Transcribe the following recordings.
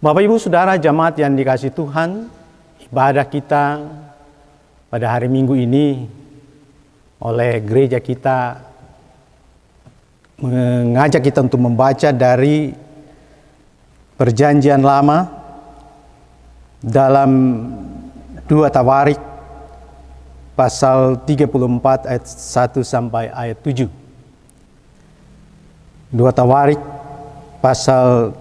Bapak Ibu Saudara jemaat yang dikasihi Tuhan, ibadah kita pada hari Minggu ini oleh gereja kita mengajak kita untuk membaca dari Perjanjian Lama dalam 2 Tawarik pasal 34 ayat 1 sampai ayat 7. 2 Tawarik pasal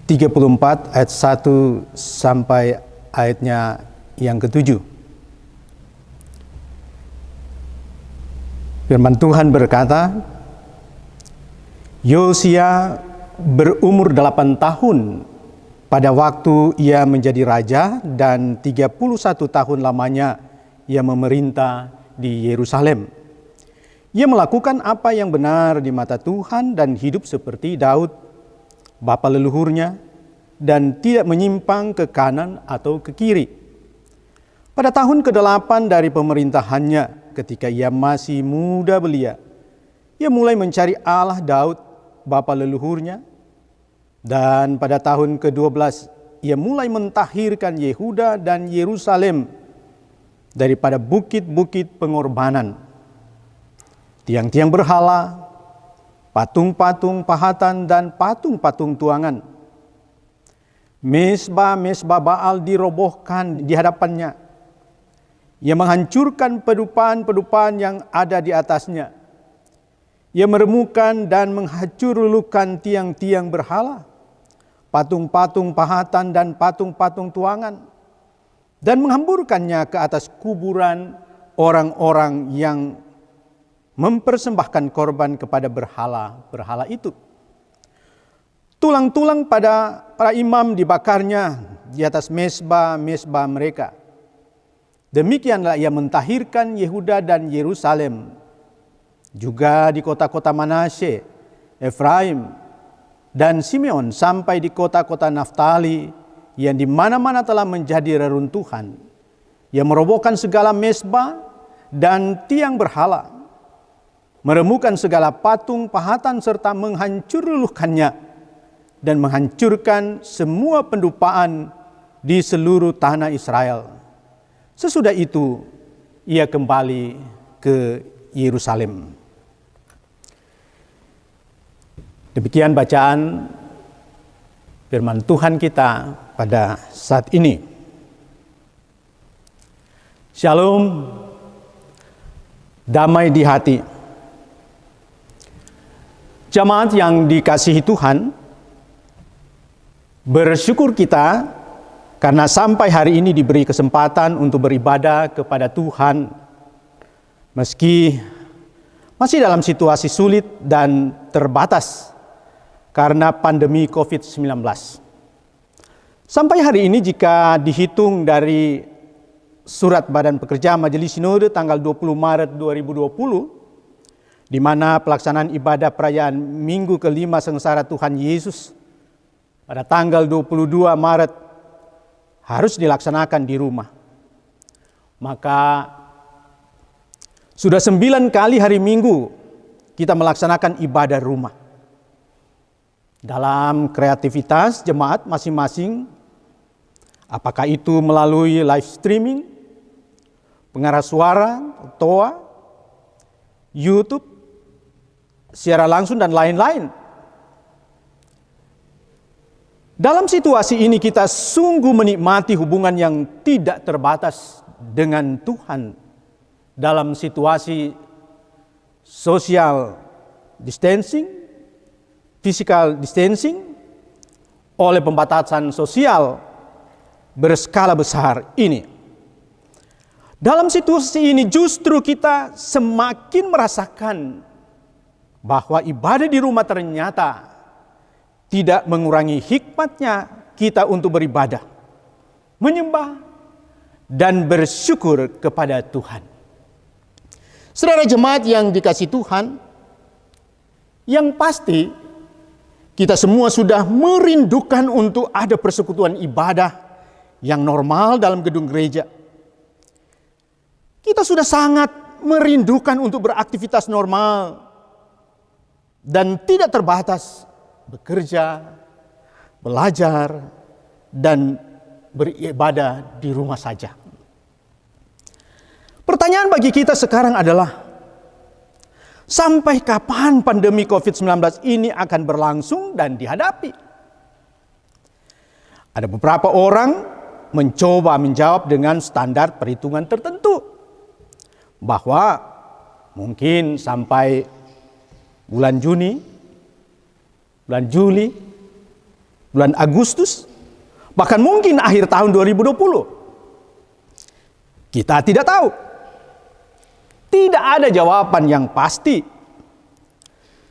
34 ayat 1 sampai ayatnya yang ke-7. Firman Tuhan berkata, Yosia berumur 8 tahun pada waktu ia menjadi raja dan 31 tahun lamanya ia memerintah di Yerusalem. Ia melakukan apa yang benar di mata Tuhan dan hidup seperti Daud bapa leluhurnya, dan tidak menyimpang ke kanan atau ke kiri. Pada tahun ke-8 dari pemerintahannya, ketika ia masih muda belia, ia mulai mencari Allah Daud, bapa leluhurnya, dan pada tahun ke-12 ia mulai mentahirkan Yehuda dan Yerusalem daripada bukit-bukit pengorbanan, tiang-tiang berhala, patung-patung pahatan dan patung-patung tuangan. Mesbah-mesbah Baal dirobohkan di hadapannya. Ia menghancurkan pedupaan-pedupaan yang ada di atasnya. Ia meremukan dan menghancurkan tiang-tiang berhala, patung-patung pahatan dan patung-patung tuangan, dan menghamburkannya ke atas kuburan orang-orang yang mempersembahkan korban kepada berhala itu. Tulang-tulang pada para imam dibakarnya di atas mesbah-mesbah mereka. Demikianlah ia mentahirkan Yehuda dan Yerusalem, juga di kota-kota Manasye, Efraim, dan Simeon, sampai di kota-kota Naftali yang di mana-mana telah menjadi reruntuhan. Ia merobohkan segala mesbah dan tiang berhala, meremukan segala patung pahatan serta menghancurkannya dan menghancurkan semua pendupaan di seluruh tanah Israel. Sesudah itu ia kembali ke Yerusalem. Demikian bacaan firman Tuhan kita pada saat ini. Shalom, damai di hati. Jemaat yang dikasihi Tuhan, bersyukur kita karena sampai hari ini diberi kesempatan untuk beribadah kepada Tuhan meski masih dalam situasi sulit dan terbatas karena pandemi COVID-19. Sampai hari ini jika dihitung dari surat Badan Pekerja Majelis Sinode tanggal 20 Maret 2020, di mana pelaksanaan ibadah perayaan Minggu kelima Sengsara Tuhan Yesus pada tanggal 22 Maret harus dilaksanakan di rumah. Maka sudah 9 kali hari Minggu kita melaksanakan ibadah rumah. Dalam kreativitas jemaat masing-masing, apakah itu melalui live streaming, pengarah suara, TOA, YouTube, secara langsung dan lain-lain. Dalam situasi ini kita sungguh menikmati hubungan yang tidak terbatas dengan Tuhan dalam situasi social distancing, physical distancing, oleh pembatasan sosial berskala besar ini. Dalam situasi ini justru kita semakin merasakan bahwa ibadah di rumah ternyata tidak mengurangi hikmatnya kita untuk beribadah, menyembah, dan bersyukur kepada Tuhan. Saudara jemaat yang dikasihi Tuhan, yang pasti kita semua sudah merindukan untuk ada persekutuan ibadah yang normal dalam gedung gereja. Kita sudah sangat merindukan untuk beraktivitas normal dan tidak terbatas bekerja, belajar, dan beribadah di rumah saja. Pertanyaan bagi kita sekarang adalah, sampai kapan pandemi COVID-19 ini akan berlangsung dan dihadapi? Ada beberapa orang mencoba menjawab dengan standar perhitungan tertentu, bahwa mungkin sampai bulan Juni, bulan Juli, bulan Agustus, bahkan mungkin akhir tahun 2020. Kita tidak tahu. Tidak ada jawaban yang pasti.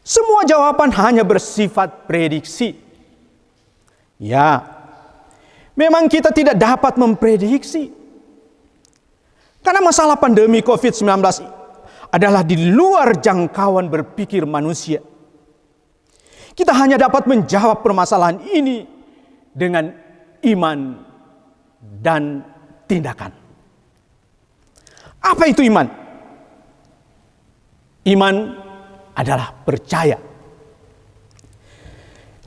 Semua jawaban hanya bersifat prediksi. Ya, memang kita tidak dapat memprediksi. Karena masalah pandemi COVID-19 adalah di luar jangkauan berpikir manusia. Kita hanya dapat menjawab permasalahan ini dengan iman dan tindakan. Apa itu iman? Iman adalah percaya.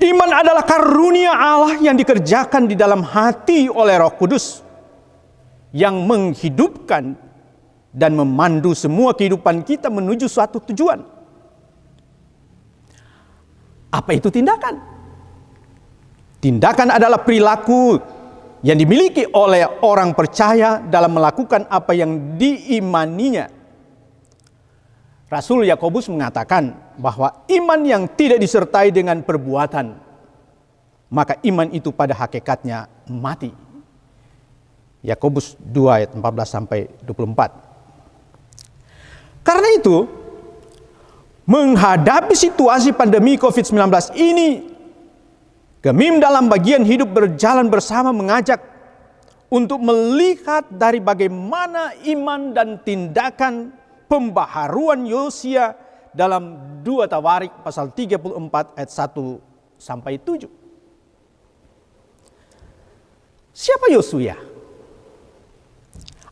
Iman adalah karunia Allah yang dikerjakan di dalam hati oleh Roh Kudus, yang menghidupkan dan memandu semua kehidupan kita menuju suatu tujuan. Apa itu tindakan? Tindakan adalah perilaku yang dimiliki oleh orang percaya dalam melakukan apa yang diimaninya. Rasul Yakobus mengatakan bahwa iman yang tidak disertai dengan perbuatan, maka iman itu pada hakikatnya mati. Yakobus 2 ayat 14-24. Karena itu, menghadapi situasi pandemi COVID-19 ini, Gemim dalam bagian hidup berjalan bersama mengajak untuk melihat dari bagaimana iman dan tindakan pembaharuan Yosia dalam 2 Tawarik pasal 34 ayat 1-7. Siapa Yosia?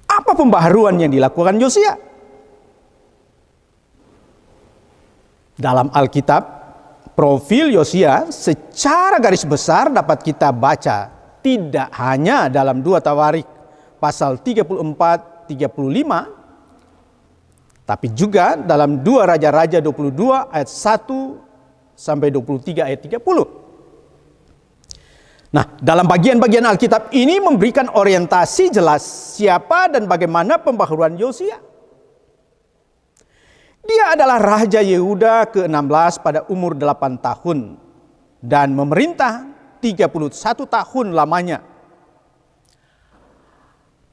Apa pembaharuan yang dilakukan Yosia? Dalam Alkitab, profil Yosia secara garis besar dapat kita baca tidak hanya dalam 2 Tawarik pasal 34-35, tapi juga dalam 2 Raja-Raja 22 ayat 1-23 ayat 30. Nah, dalam bagian-bagian Alkitab ini memberikan orientasi jelas siapa dan bagaimana pembaharuan Yosia. Dia adalah Raja Yehuda ke-16 pada umur 8 tahun dan memerintah 31 tahun lamanya.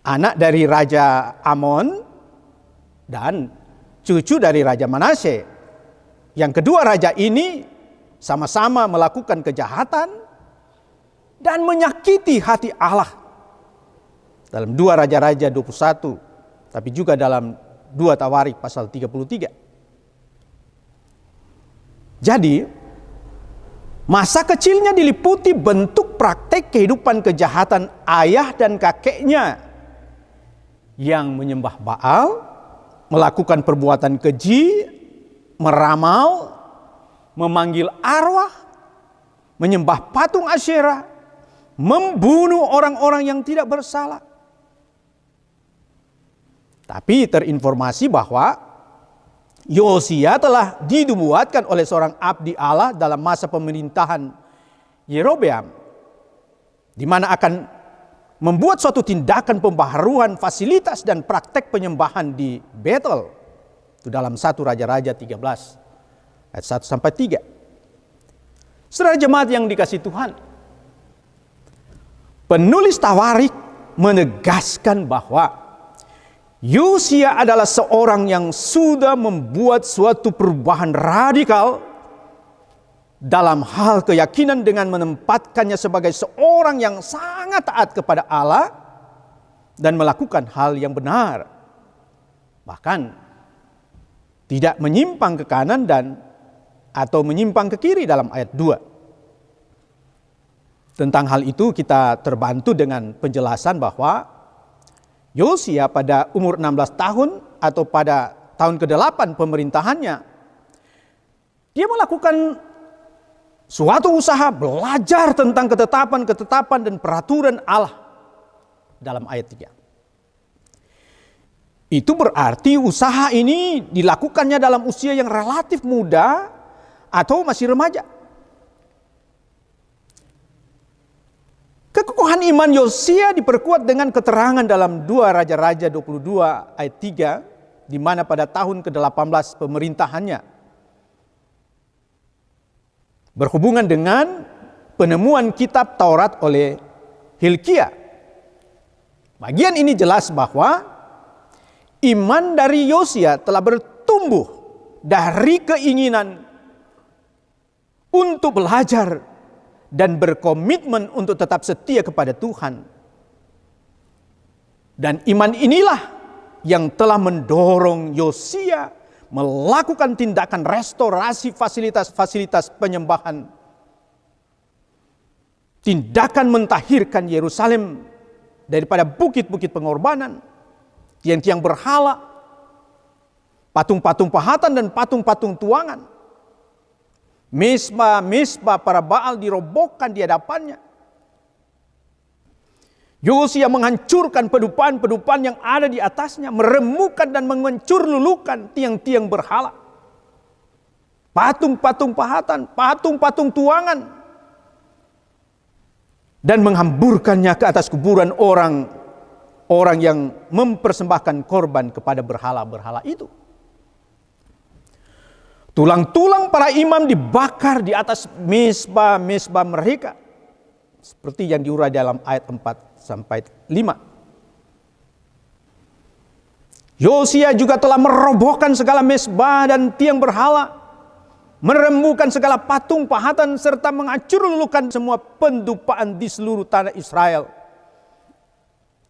Anak dari Raja Amon dan cucu dari Raja Manasye. Yang kedua raja ini sama-sama melakukan kejahatan dan menyakiti hati Allah. Dalam 2 Raja-Raja 21, tapi juga dalam 2 Tawarik pasal 33. Jadi, masa kecilnya diliputi bentuk praktek kehidupan kejahatan ayah dan kakeknya yang menyembah Baal, melakukan perbuatan keji, meramal, memanggil arwah, menyembah patung Asyera, membunuh orang-orang yang tidak bersalah. Tapi terinformasi bahwa Yosia telah dinubuatkan oleh seorang abdi Allah dalam masa pemerintahan Yerobeam, di mana akan membuat suatu tindakan pembaharuan fasilitas dan praktek penyembahan di Betel. Itu dalam 1 Raja-Raja 13 ayat 1-3. Saudara jemaat yang dikasihi Tuhan, penulis Tawarik menegaskan bahwa Yosia adalah seorang yang sudah membuat suatu perubahan radikal dalam hal keyakinan dengan menempatkannya sebagai seorang yang sangat taat kepada Allah dan melakukan hal yang benar. Bahkan tidak menyimpang ke kanan dan atau menyimpang ke kiri dalam ayat 2. Tentang hal itu kita terbantu dengan penjelasan bahwa Yosia pada umur 16 tahun atau pada tahun ke-8 pemerintahannya, dia melakukan suatu usaha belajar tentang ketetapan-ketetapan dan peraturan Allah dalam ayat 3. Itu berarti usaha ini dilakukannya dalam usia yang relatif muda atau masih remaja. Kekokohan iman Yosia diperkuat dengan keterangan dalam 2 Raja-Raja 22 ayat 3, di mana pada tahun ke-18 pemerintahannya, berhubungan dengan penemuan kitab Taurat oleh Hilkia. Bagian ini jelas bahwa iman dari Yosia telah bertumbuh dari keinginan untuk belajar dan berkomitmen untuk tetap setia kepada Tuhan. Dan iman inilah yang telah mendorong Yosia melakukan tindakan restorasi fasilitas-fasilitas penyembahan. Tindakan mentahirkan Yerusalem daripada bukit-bukit pengorbanan, tiang-tiang berhala, patung-patung pahatan dan patung-patung tuangan. Mesbah para Baal dirobohkan di hadapannya. Yosia menghancurkan pedupan-pedupan yang ada di atasnya, meremukkan dan mengencur-lulukan tiang-tiang berhala, patung-patung pahatan, patung-patung tuangan, dan menghamburkannya ke atas kuburan orang yang mempersembahkan korban kepada berhala-berhala itu. Tulang-tulang para imam dibakar di atas mesbah-mesbah mereka, seperti yang diurai dalam ayat 4 sampai 5. Yosia juga telah merobohkan segala mesbah dan tiang berhala, merembukan segala patung pahatan, serta menghancur-lulukan semua pendupaan di seluruh tanah Israel,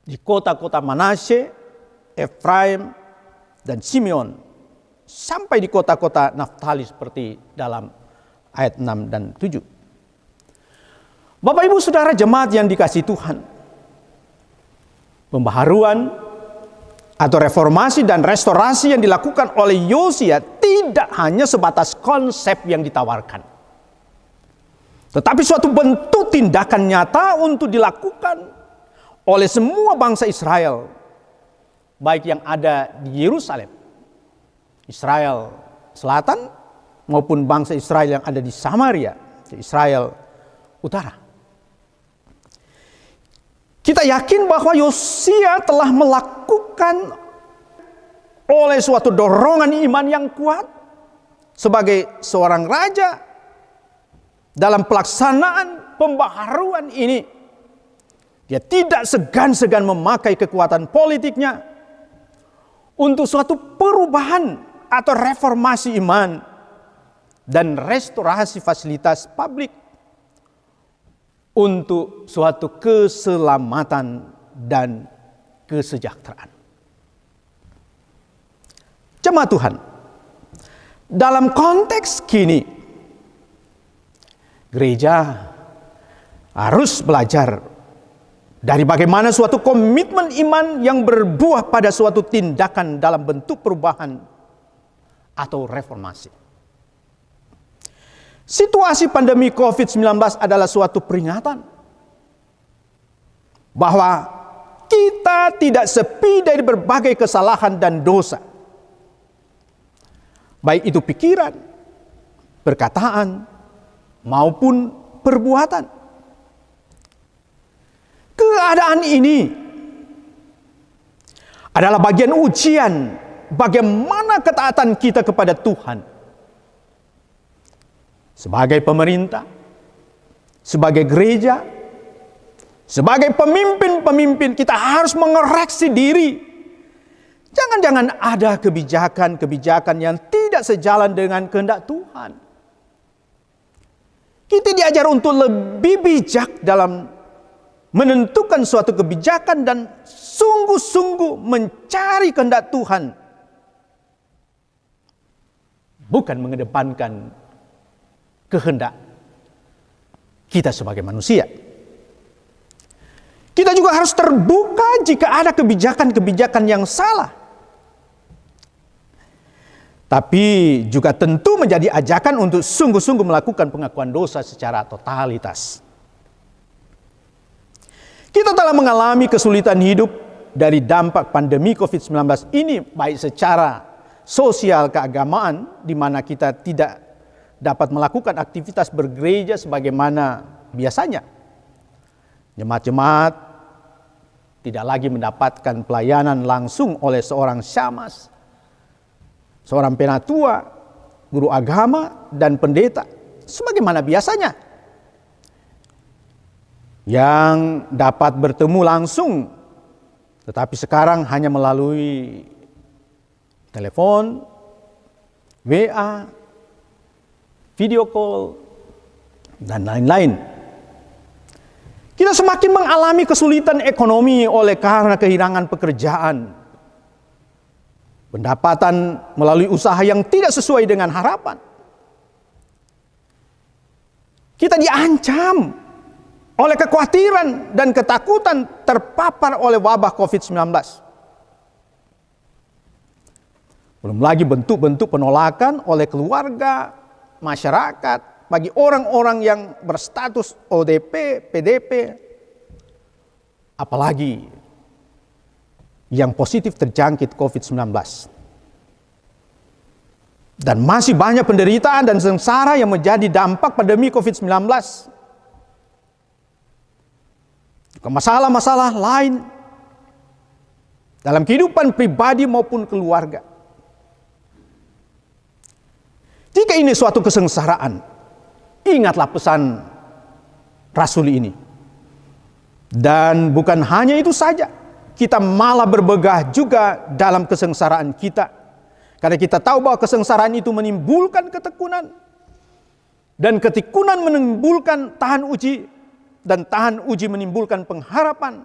di kota-kota Manasye, Efraim, dan Simeon, sampai di kota-kota Naftali seperti dalam ayat 6 dan 7. Bapak Ibu Saudara jemaat yang dikasihi Tuhan, pembaharuan atau reformasi dan restorasi yang dilakukan oleh Yosia tidak hanya sebatas konsep yang ditawarkan, tetapi suatu bentuk tindakan nyata untuk dilakukan oleh semua bangsa Israel, baik yang ada di Yerusalem, Israel Selatan, maupun bangsa Israel yang ada di Samaria, Israel Utara. Kita yakin bahwa Yosia telah melakukan oleh suatu dorongan iman yang kuat sebagai seorang raja dalam pelaksanaan pembaharuan ini. Dia tidak segan-segan memakai kekuatan politiknya untuk suatu perubahan atau reformasi iman dan restorasi fasilitas publik untuk suatu keselamatan dan kesejahteraan. Jemaat Tuhan, dalam konteks kini, gereja harus belajar dari bagaimana suatu komitmen iman yang berbuah pada suatu tindakan dalam bentuk perubahan atau reformasi. Situasi pandemi COVID-19 adalah suatu peringatan bahwa kita tidak sepi dari berbagai kesalahan dan dosa, baik itu pikiran, perkataan, maupun perbuatan. Keadaan ini adalah bagian ujian bagaimana ketaatan kita kepada Tuhan. Sebagai pemerintah, sebagai gereja, sebagai pemimpin-pemimpin, kita harus mengoreksi diri. Jangan-jangan ada kebijakan-kebijakan yang tidak sejalan dengan kehendak Tuhan. Kita diajar untuk lebih bijak dalam menentukan suatu kebijakan dan sungguh-sungguh mencari kehendak Tuhan, bukan mengedepankan kehendak kita sebagai manusia. Kita juga harus terbuka jika ada kebijakan-kebijakan yang salah. tapi juga tentu menjadi ajakan untuk sungguh-sungguh melakukan pengakuan dosa secara totalitas. Kita telah mengalami kesulitan hidup dari dampak pandemi COVID-19 ini, baik secara sosial keagamaan, di mana kita tidak dapat melakukan aktivitas bergereja sebagaimana biasanya. Jemaat-jemaat tidak lagi mendapatkan pelayanan langsung oleh seorang syamas, seorang penatua, guru agama, dan pendeta, sebagaimana biasanya. Yang dapat bertemu langsung, tetapi sekarang hanya melalui telepon, WA, video call, dan lain-lain. Kita semakin mengalami kesulitan ekonomi oleh karena kehilangan pekerjaan, pendapatan melalui usaha yang tidak sesuai dengan harapan. Kita diancam oleh kekhawatiran dan ketakutan terpapar oleh wabah COVID-19. Belum lagi bentuk-bentuk penolakan oleh keluarga, masyarakat, bagi orang-orang yang berstatus ODP, PDP, apalagi yang positif terjangkit COVID-19. Dan masih banyak penderitaan dan sengsara yang menjadi dampak pandemi COVID-19. Masalah-masalah lain dalam kehidupan pribadi maupun keluarga. Jika ini suatu kesengsaraan, ingatlah pesan Rasul ini. Dan bukan hanya itu saja, kita malah berbegah juga dalam kesengsaraan kita. Karena kita tahu bahwa kesengsaraan itu menimbulkan ketekunan. Dan ketekunan menimbulkan tahan uji. Dan tahan uji menimbulkan pengharapan.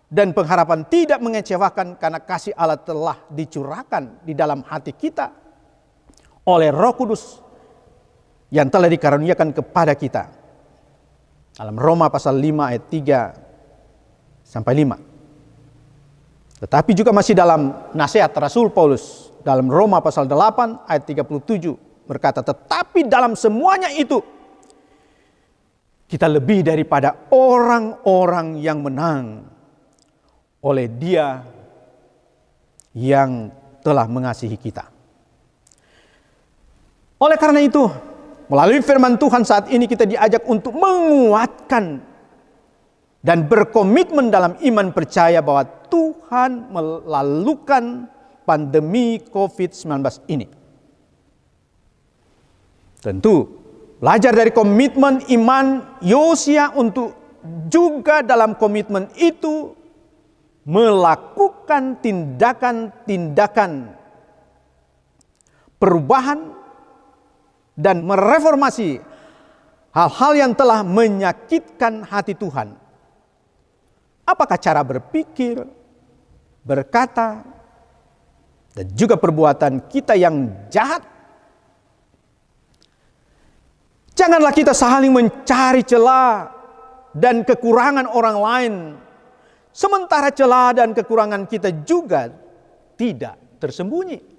Dan pengharapan tidak mengecewakan karena kasih Allah telah dicurahkan di dalam hati kita oleh Roh Kudus yang telah dikaruniakan kepada kita. Dalam Roma pasal 5 ayat 3 sampai 5. Tetapi juga masih dalam nasihat Rasul Paulus dalam Roma pasal 8 ayat 37 berkata, tetapi dalam semuanya itu kita lebih daripada orang-orang yang menang oleh Dia yang telah mengasihi kita. Oleh karena itu, melalui firman Tuhan saat ini kita diajak untuk menguatkan dan berkomitmen dalam iman percaya bahwa Tuhan melalukan pandemi COVID-19 ini. Tentu, belajar dari komitmen iman Yosia untuk juga dalam komitmen itu melakukan tindakan-tindakan perubahan dan mereformasi hal-hal yang telah menyakitkan hati Tuhan. Apakah cara berpikir, berkata, dan juga perbuatan kita yang jahat? Janganlah kita saling mencari celah dan kekurangan orang lain, sementara celah dan kekurangan kita juga tidak tersembunyi.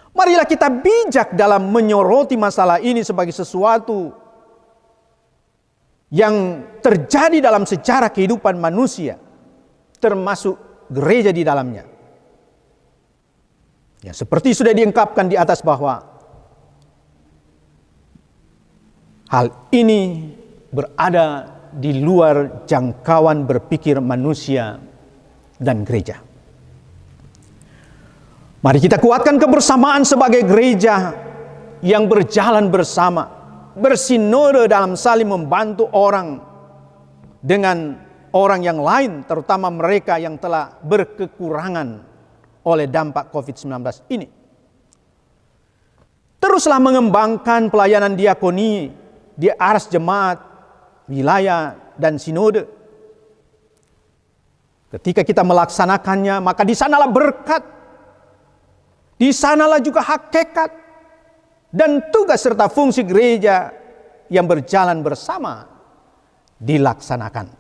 Marilah kita bijak dalam menyoroti masalah ini sebagai sesuatu yang terjadi dalam sejarah kehidupan manusia, termasuk gereja di dalamnya. Ya, seperti sudah diungkapkan di atas bahwa hal ini berada di luar jangkauan berpikir manusia dan gereja. Mari kita kuatkan kebersamaan sebagai gereja yang berjalan bersama, bersinode dalam saling membantu orang dengan orang yang lain, terutama mereka yang telah berkekurangan oleh dampak COVID-19 ini. Teruslah mengembangkan pelayanan diakoni di aras jemaat, wilayah, dan sinode. Ketika kita melaksanakannya, maka di sanalah berkat, di sanalah juga hakikat dan tugas serta fungsi gereja yang berjalan bersama dilaksanakan.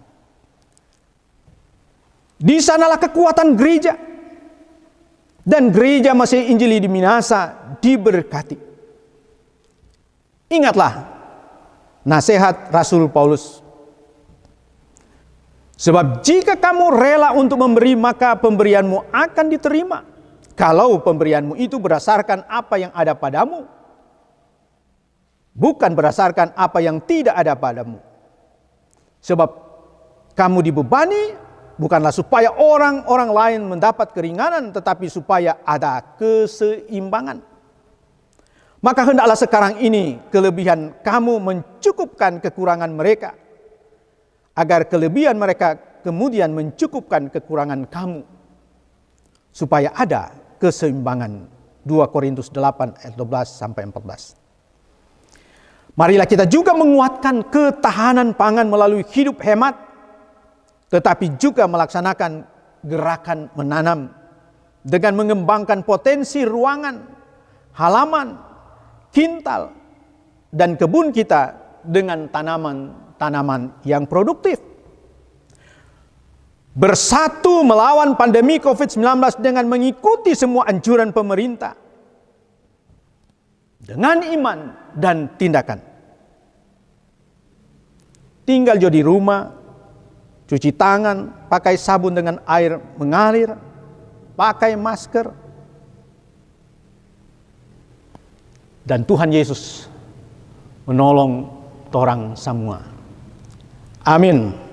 Di sanalah kekuatan gereja Dan gereja Masih Injili di Minahasa diberkati. Ingatlah nasihat Rasul Paulus. Sebab jika kamu rela untuk memberi, maka pemberianmu akan diterima. Kalau pemberianmu itu berdasarkan apa yang ada padamu, bukan berdasarkan apa yang tidak ada padamu. Sebab kamu dibebani bukanlah supaya orang-orang lain mendapat keringanan, tetapi supaya ada keseimbangan. Maka hendaklah sekarang ini kelebihan kamu mencukupkan kekurangan mereka, agar kelebihan mereka kemudian mencukupkan kekurangan kamu, supaya ada keseimbangan. 2 Korintus 8 ayat 12-14. Marilah kita juga menguatkan ketahanan pangan melalui hidup hemat, tetapi juga melaksanakan gerakan menanam dengan mengembangkan potensi ruangan, halaman, kintal, dan kebun kita dengan tanaman-tanaman yang produktif. Bersatu melawan pandemi COVID-19 dengan mengikuti semua anjuran pemerintah, dengan iman dan tindakan. Tinggal di rumah, cuci tangan, pakai sabun dengan air mengalir, pakai masker. Dan Tuhan Yesus menolong torang semua. Amin.